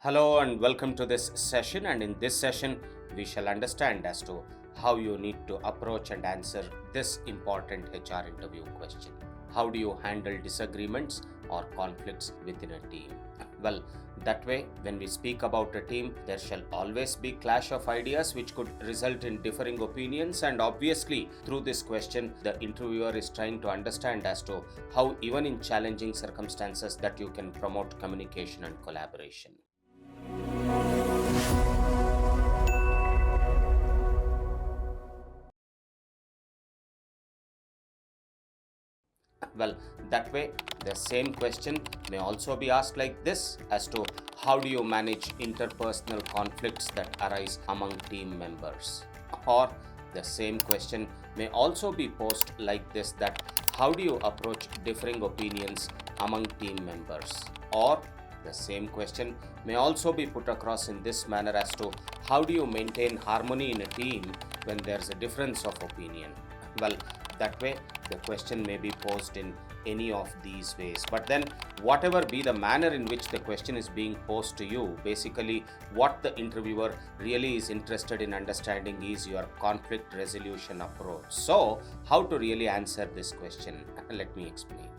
Hello and welcome to this session. And in this session, we shall understand as to how you need to approach and answer this important HR interview question. How do you handle disagreements or conflicts within a team? Well, that way, when we speak about a team, there shall always be clash of ideas which could result in differing opinions. And obviously, through this question, the interviewer is trying to understand as to how, even in challenging circumstances, that you can promote communication and collaboration. Well, that way, the same question may also be asked like this as to how do you manage interpersonal conflicts that arise among team members? Or the same question may also be posed like this, that how do you approach differing opinions among team members? Or the same question may also be put across in this manner as to how do you maintain harmony in a team when there's a difference of opinion? Well, that way the question may be posed in any of these ways. But then, whatever be the manner in which the question is being posed to you, basically what the interviewer really is interested in understanding is your conflict resolution approach. So, how to really answer this question? Let me explain.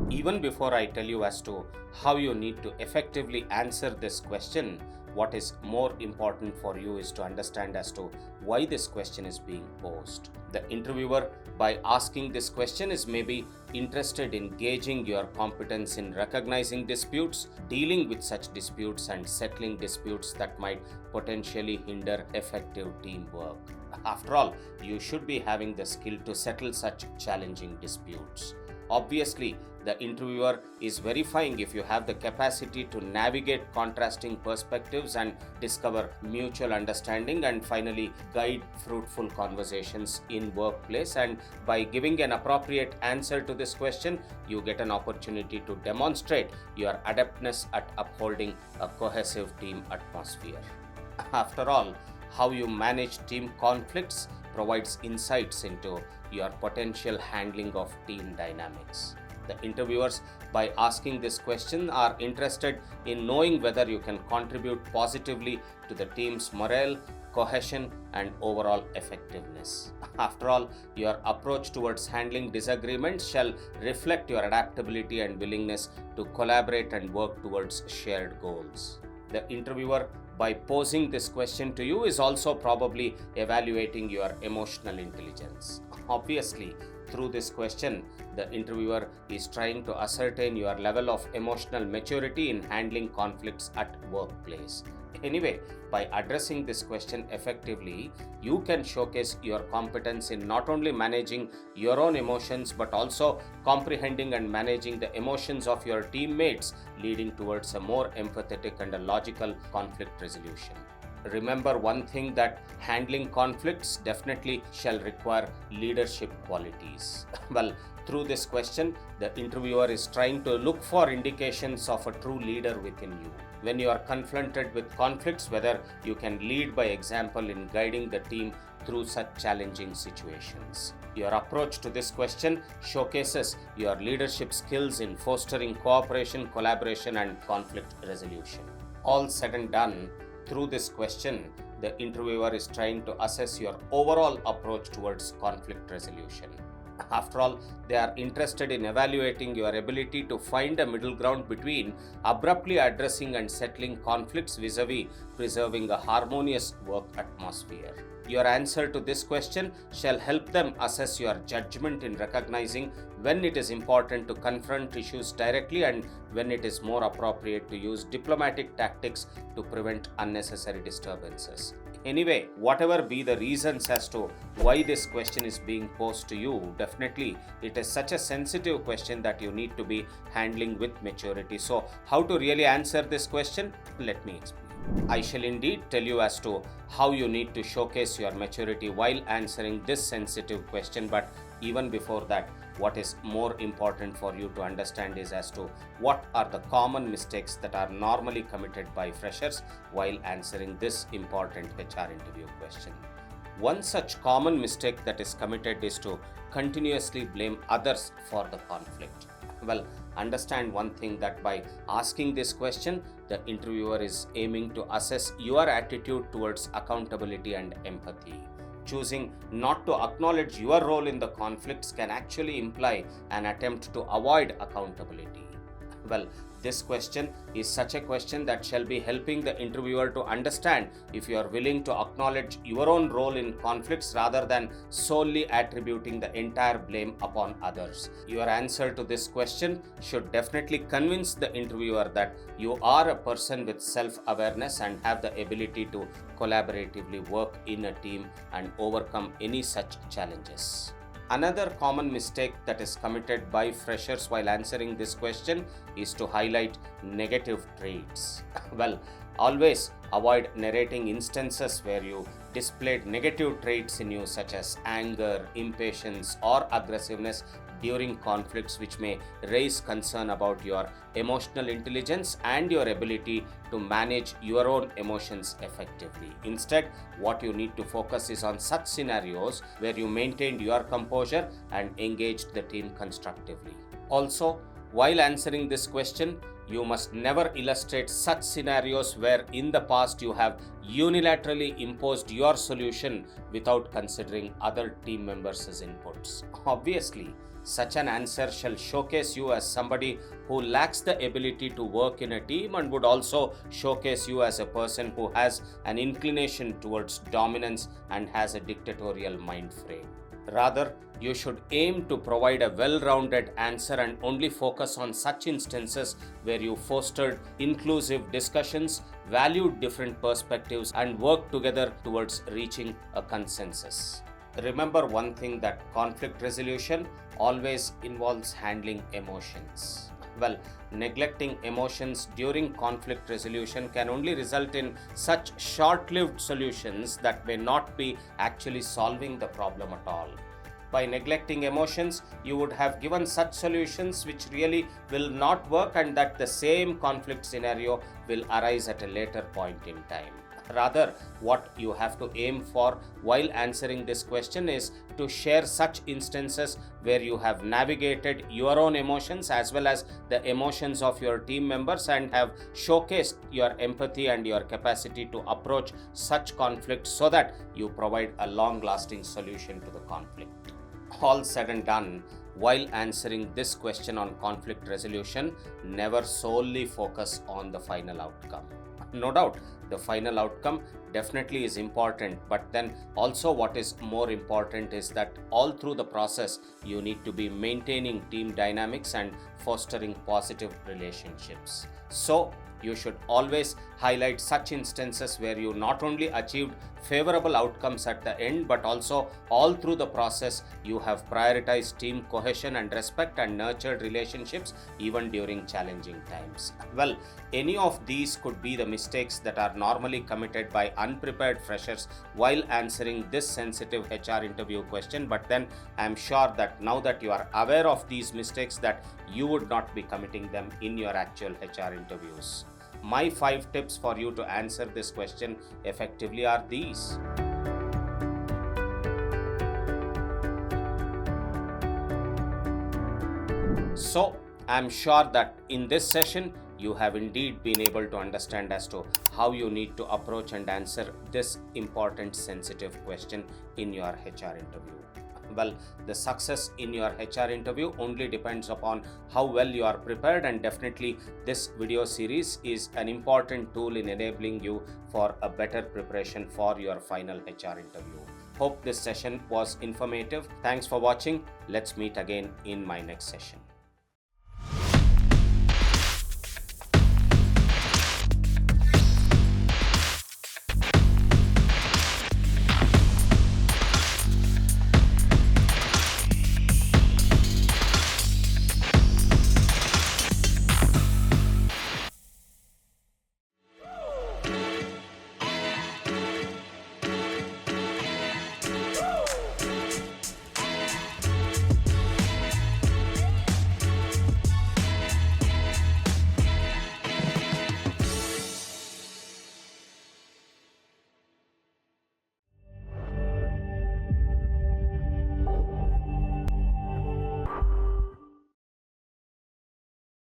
Even before I tell you as to how you need to effectively answer this question, what is more important for you is to understand as to why this question is being posed. The interviewer, by asking this question, is maybe interested in gauging your competence in recognizing disputes, dealing with such disputes, and settling disputes that might potentially hinder effective teamwork. After all, you should be having the skill to settle such challenging disputes. Obviously, the interviewer is verifying if you have the capacity to navigate contrasting perspectives and discover mutual understanding, and finally guide fruitful conversations in workplace. And by giving an appropriate answer to this question, you get an opportunity to demonstrate your adeptness at upholding a cohesive team atmosphere. After all, how you manage team conflicts provides insights into your potential handling of team dynamics. The interviewers, by asking this question, are interested in knowing whether you can contribute positively to the team's morale, cohesion, and overall effectiveness. After all, your approach towards handling disagreements shall reflect your adaptability and willingness to collaborate and work towards shared goals. The interviewer, by posing this question to you, is also probably evaluating your emotional intelligence. Obviously, through this question, the interviewer is trying to ascertain your level of emotional maturity in handling conflicts at workplace. Anyway, by addressing this question effectively, you can showcase your competence in not only managing your own emotions but also comprehending and managing the emotions of your teammates, leading towards a more empathetic and a logical conflict resolution. Remember one thing, that handling conflicts definitely shall require leadership qualities. Well, through this question, the interviewer is trying to look for indications of a true leader within you. When you are confronted with conflicts, whether you can lead by example in guiding the team through such challenging situations. Your approach to this question showcases your leadership skills in fostering cooperation, collaboration, and conflict resolution. All said and done, through this question, the interviewer is trying to assess your overall approach towards conflict resolution. After all, they are interested in evaluating your ability to find a middle ground between abruptly addressing and settling conflicts vis-a-vis preserving a harmonious work atmosphere. Your answer to this question shall help them assess your judgment in recognizing when it is important to confront issues directly and when it is more appropriate to use diplomatic tactics to prevent unnecessary disturbances. Anyway, whatever be the reasons as to why this question is being posed to you, definitely it is such a sensitive question that you need to be handling with maturity. So, how to really answer this question? Let me explain. I shall indeed tell you as to how you need to showcase your maturity while answering this sensitive question, but even before that, what is more important for you to understand is as to what are the common mistakes that are normally committed by freshers while answering this important HR interview question. One such common mistake that is committed is to continuously blame others for the conflict. Well, understand one thing, that by asking this question, the interviewer is aiming to assess your attitude towards accountability and empathy. Choosing not to acknowledge your role in the conflicts can actually imply an attempt to avoid accountability. Well, this question is such a question that shall be helping the interviewer to understand if you are willing to acknowledge your own role in conflicts rather than solely attributing the entire blame upon others. Your answer to this question should definitely convince the interviewer that you are a person with self-awareness and have the ability to collaboratively work in a team and overcome any such challenges. Another common mistake that is committed by freshers while answering this question is to highlight negative traits. Well, always avoid narrating instances where you displayed negative traits in you, such as anger, impatience, or aggressiveness during conflicts, which may raise concern about your emotional intelligence and your ability to manage your own emotions effectively. Instead, what you need to focus is on such scenarios where you maintained your composure and engaged the team constructively. Also, while answering this question, you must never illustrate such scenarios where in the past you have unilaterally imposed your solution without considering other team members' inputs. Obviously, such an answer shall showcase you as somebody who lacks the ability to work in a team and would also showcase you as a person who has an inclination towards dominance and has a dictatorial mind frame. Rather, you should aim to provide a well-rounded answer and only focus on such instances where you fostered inclusive discussions, valued different perspectives, and worked together towards reaching a consensus. Remember one thing, that conflict resolution always involves handling emotions. Well, neglecting emotions during conflict resolution can only result in such short-lived solutions that may not be actually solving the problem at all. By neglecting emotions, you would have given such solutions which really will not work, and that the same conflict scenario will arise at a later point in time. Rather, what you have to aim for while answering this question is to share such instances where you have navigated your own emotions as well as the emotions of your team members and have showcased your empathy and your capacity to approach such conflicts so that you provide a long-lasting solution to the conflict. All said and done, while answering this question on conflict resolution, never solely focus on the final outcome. No doubt, the final outcome definitely is important, but then also what is more important is that all through the process, you need to be maintaining team dynamics and fostering positive relationships. So, you should always highlight such instances where you not only achieved favorable outcomes at the end, but also all through the process you have prioritized team cohesion and respect and nurtured relationships even during challenging times. Well, any of these could be the mistakes that are normally committed by unprepared freshers while answering this sensitive HR interview question, but then I'm sure that now that you are aware of these mistakes, that you would not be committing them in your actual HR interviews. My 5 tips for you to answer this question effectively are these. So, I'm sure that in this session, you have indeed been able to understand as to how you need to approach and answer this important sensitive question in your HR interview. Well, the success in your HR interview only depends upon how well you are prepared, and definitely this video series is an important tool in enabling you for a better preparation for your final HR interview. Hope this session was informative. Thanks for watching. Let's meet again in my next session.